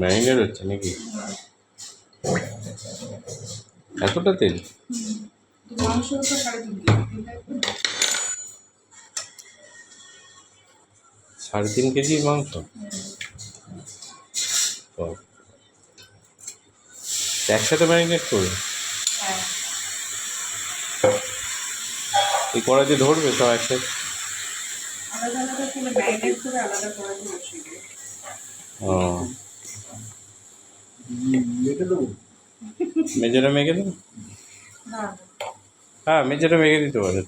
Marinate হচ্ছে নাকি? এতটা তেল? মাংস তো 3.5 কেজি মাংস? একসাথে ম্যারিনেট করবে? হ্যাঁ। এই কড়াইতে ধরবে সব একসাথে? আলাদা আলাদা করে ম্যারিনেট করে আলাদা করে বসিয়ে দিই। ও, মেজেটা মেখে দেবো? না, হ্যাঁ, মেজেটা মেখে দিতে পারে।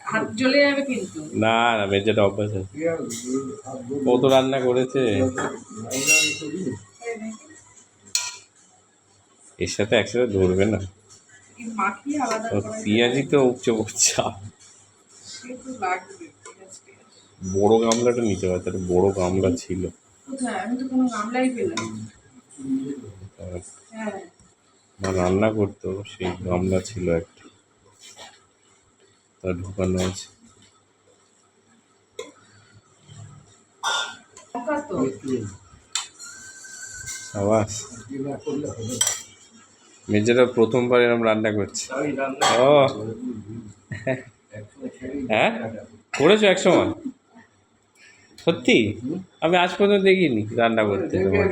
হাত জ্বলে যাবে কিন্তু। না না, মেজেটা অভ্যাস আছে, কত রান্না করেছে। এর সাথে একসাথে ধরবে না, মাখিয়ে আলাদা করে পেঁয়াজি তো উপচে পড়ছে। সে তো লাগবে। বড় গামলাটা নিতে পারত, একটা বড় গামলা ছিল। কোথায়? আমি তো কোনো গামলাই পেলাম না। হ্যাঁ, মা রান্না করতো, সেই গামলা ছিল একটা, তা ঢুকানো আছে। তো সাবাস, মেজেরা প্রথমবার এরকম রান্না করছে। ও হ্যাঁ, করেছো এক সময়? সত্যি? আমি আজ পর্যন্ত দেখিনি রান্না করতে তোমার।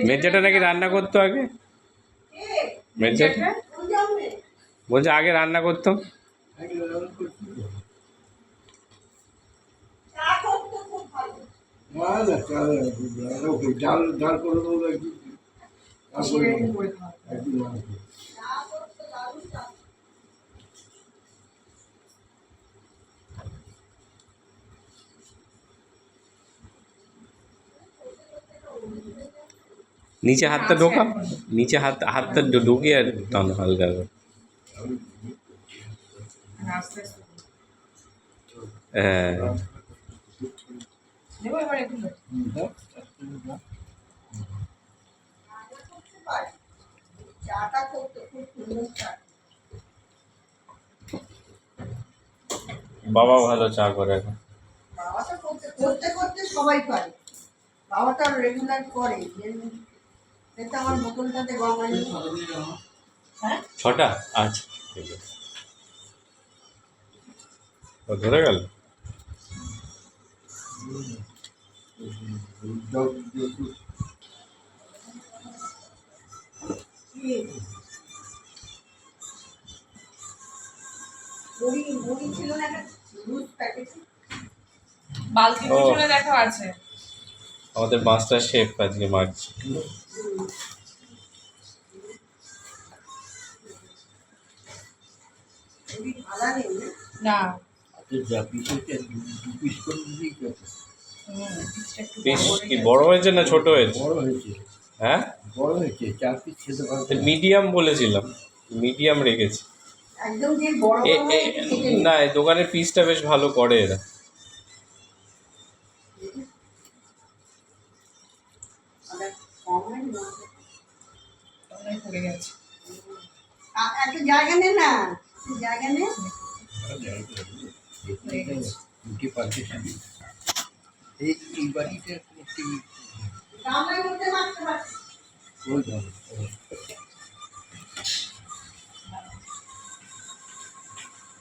মেজেটা নাকি রান্না করতো আগে? মেজেটা বলছে আগে রান্না করতাম। নিচে হাতটা ঢোকা, নিচে হাতটা ঢুকিয়ে আর টানো হালকা করে। হ্যাঁ, বাবা ভালো চা করে এখন। বাবাটা করতে করতে সবাই পারে, বাবাটা রেগুলার করে। এটা আমার বোতলটাতে গঙ্গা নেই। হ্যাঁ, 6টা? আচ্ছা, ঠিক আছে। ও ধরে গেল। মুড়ি ছিল না একটা দুধ প্যাকেট, বালতির পিছনে দেখো আছে। আমাদের মাস্টার শেফ আজকে মারছে। মুড়ি ভাড়া নেই না, পিস কি বড় হয়েছে না ছোট হয়েছে? হ্যাঁ, মিডিয়াম বলেছিলাম, মিডিয়াম রেখেছি। একদম যে বড় না, এই দোকানের পিসটা বেশ ভালো করে এরা। পড়ে গেছে। একটা জায়গা নে না, জায়গা নে। এই বাড়িটা গামলার মধ্যে মাখতে পারছি।